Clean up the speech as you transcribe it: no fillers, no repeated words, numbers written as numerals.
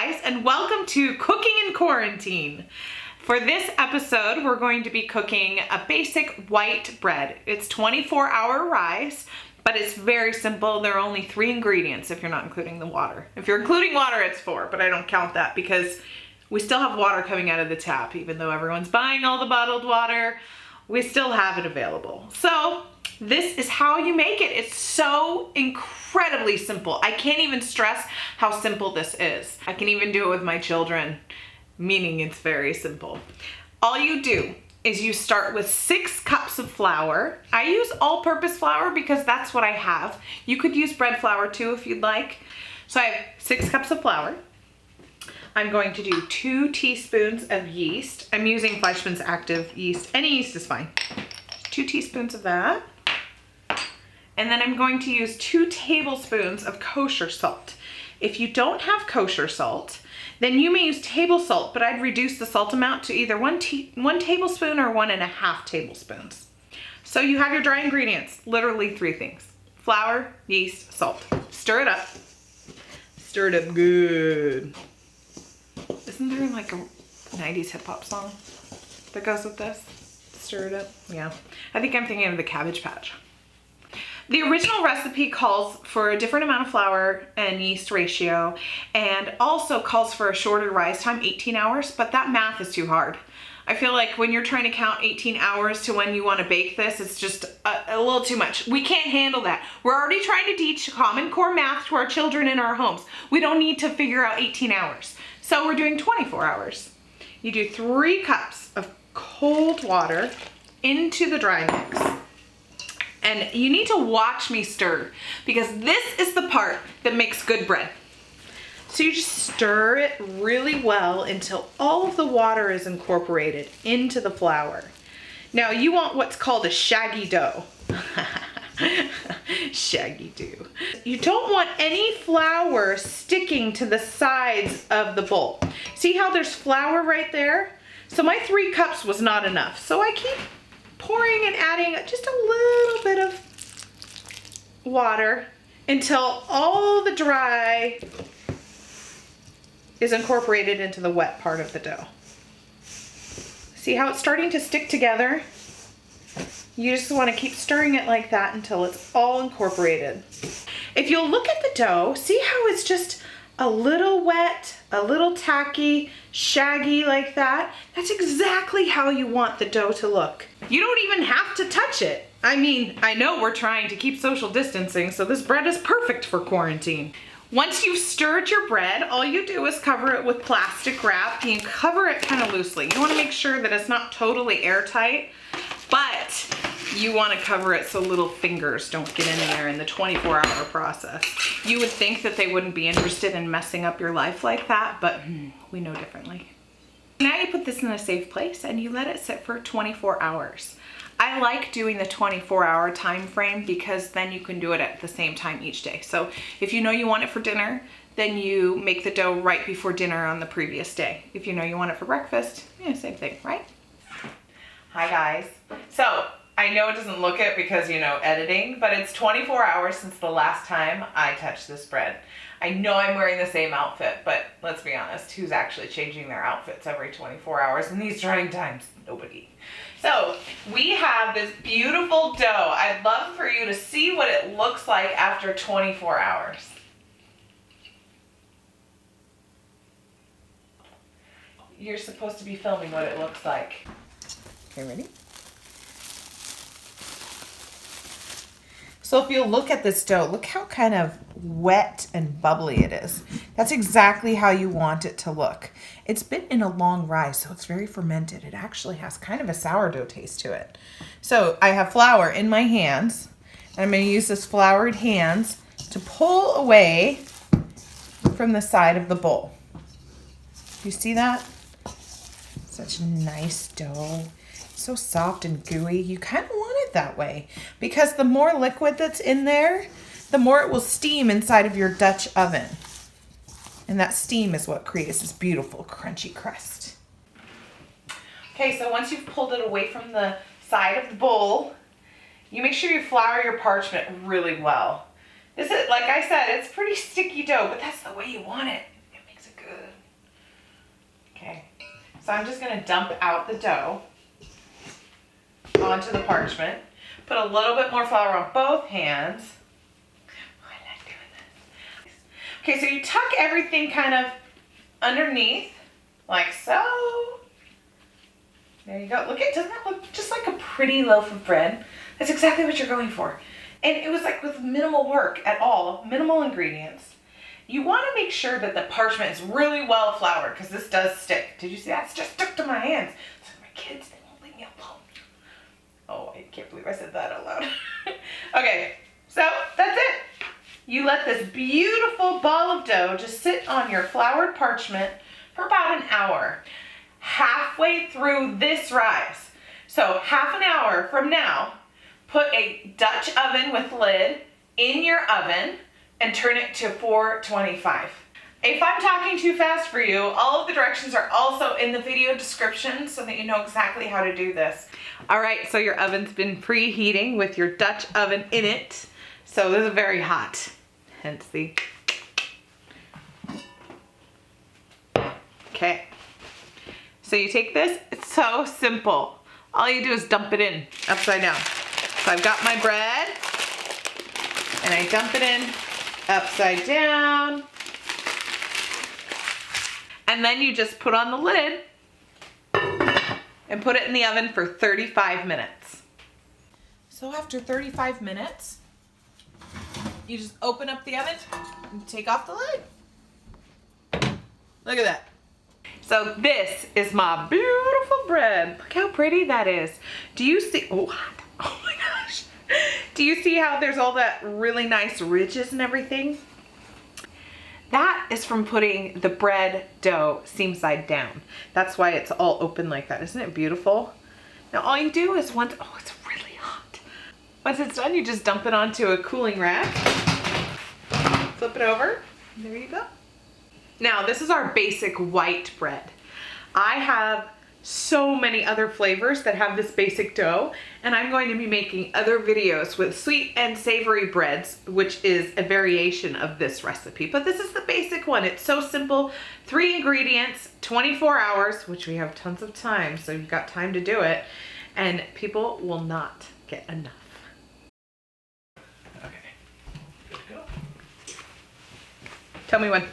guys, and welcome to Cooking in Quarantine. For this episode, we're going to be cooking a basic white bread. It's 24-hour rise, but it's very simple. There are only 3 ingredients if you're not including the water. If you're including water, it's 4, but I don't count that because we still have water coming out of the tap. Even though everyone's buying all the bottled water, we still have it available. So this is how you make it. It's so incredibly simple. I can't even stress how simple this is. I can even do it with my children, meaning it's very simple. All you do is you start with 6 cups of flour. I use all-purpose flour because that's what I have. You could use bread flour too if you'd like. So I have 6 cups of flour. I'm going to do 2 teaspoons of yeast. I'm using Fleischmann's active yeast. Any yeast is fine. 2 teaspoons of that. And then I'm going to use 2 tablespoons of kosher salt. If you don't have kosher salt, then you may use table salt, but I'd reduce the salt amount to either 1 tablespoon or 1.5 tablespoons. So you have your dry ingredients, literally 3 things: flour, yeast, salt. Stir it up. Stir it up good. Isn't there like a 90s hip hop song that goes with this? Stir it up? Yeah. I think I'm thinking of the Cabbage Patch. The original recipe calls for a different amount of flour and yeast ratio, and also calls for a shorter rise time, 18 hours, but that math is too hard. I feel like when you're trying to count 18 hours to when you want to bake this, it's just a little too much. We can't handle that. We're already trying to teach Common Core math to our children in our homes. We don't need to figure out 18 hours. So we're doing 24 hours. You do 3 cups of cold water into the dry mix. And you need to watch me stir because this is the part that makes good bread. So you just stir it really well until all of the water is incorporated into the flour. Now you want what's called a shaggy dough. Shaggy dough. You don't want any flour sticking to the sides of the bowl. See how there's flour right there? So my 3 cups was not enough. So I keep pouring and adding just a little bit of water until all the dry is incorporated into the wet part of the dough. See how it's starting to stick together? You just want to keep stirring it like that until it's all incorporated. If you'll look at the dough, see how it's just a little wet, a little tacky, shaggy like that? That's exactly how you want the dough to look. You don't even have to touch it. I mean, I know we're trying to keep social distancing, so this bread is perfect for quarantine. Once you've stirred your bread, all you do is cover it with plastic wrap. You cover it kind of loosely. You want to make sure that it's not totally airtight, but you want to cover it so little fingers don't get in there in the 24-hour process. You would think that they wouldn't be interested in messing up your life like that, but we know differently. Now you put this in a safe place and you let it sit for 24 hours. I like doing the 24-hour time frame because then you can do it at the same time each day. So if you know you want it for dinner, then you make the dough right before dinner on the previous day. If you know you want it for breakfast, yeah, same thing, right? Hi guys. So I know it doesn't look it because, you know, editing, but it's 24 hours since the last time I touched this bread. I know I'm wearing the same outfit, but let's be honest, who's actually changing their outfits every 24 hours in these trying times? Nobody. So we have this beautiful dough. I'd love for you to see what it looks like after 24 hours. You're supposed to be filming what it looks like. Okay, ready? So if you look at this dough, look how kind of wet and bubbly it is. That's exactly how you want it to look. It's been in a long rise, so it's very fermented. It actually has kind of a sourdough taste to it. So I have flour in my hands, and I'm going to use this floured hands to pull away from the side of the bowl. You see that? Such nice dough. So soft and gooey. You kind of want it that way because the more liquid that's in there, the more it will steam inside of your Dutch oven. And that steam is what creates this beautiful crunchy crust. Okay, so once you've pulled it away from the side of the bowl, you make sure you flour your parchment really well. This is, like I said, it's pretty sticky dough, but that's the way you want it. It makes it good. So I'm just gonna dump out the dough onto the parchment. Put a little bit more flour on both hands. Oh, I like doing this. Okay, so you tuck everything kind of underneath, like so. There you go. Look at, doesn't that look just like a pretty loaf of bread? That's exactly what you're going for. And it was like with minimal work at all, minimal ingredients. You want to make sure that the parchment is really well floured because this does stick. Did you see that? It's just stuck to my hands. So my kids, they won't leave me alone. Oh, I can't believe I said that out loud. Okay, so that's it. You let this beautiful ball of dough just sit on your floured parchment for about an hour. Halfway through this rise, so half an hour from now, put a Dutch oven with lid in your oven and turn it to 425. If I'm talking too fast for you, all of the directions are also in the video description so that you know exactly how to do this. All right, so your oven's been preheating with your Dutch oven in it. So this is very hot, hence the... Okay. So you take this, it's so simple. All you do is dump it in upside down. So I've got my bread and I dump it in upside down. And then you just put on the lid and put it in the oven for 35 minutes. So after 35 minutes, you just open up the oven and take off the lid. Look at that. So this is my beautiful bread. Look how pretty that is. Do you see, oh my gosh. Do you see how there's all that really nice ridges and everything? That is from putting the bread dough seam side down. That's why it's all open like that. Isn't it beautiful? Now all you do is once, oh, it's really hot. Once it's done, you just dump it onto a cooling rack. Flip it over, and there you go. Now, this is our basic white bread. I have so many other flavors that have this basic dough, and I'm going to be making other videos with sweet and savory breads, which is a variation of this recipe. But this is the basic one. It's so simple. 3 ingredients, 24 hours, which we have tons of time, so you've got time to do it, and people will not get enough. Okay, good to go. Tell me when.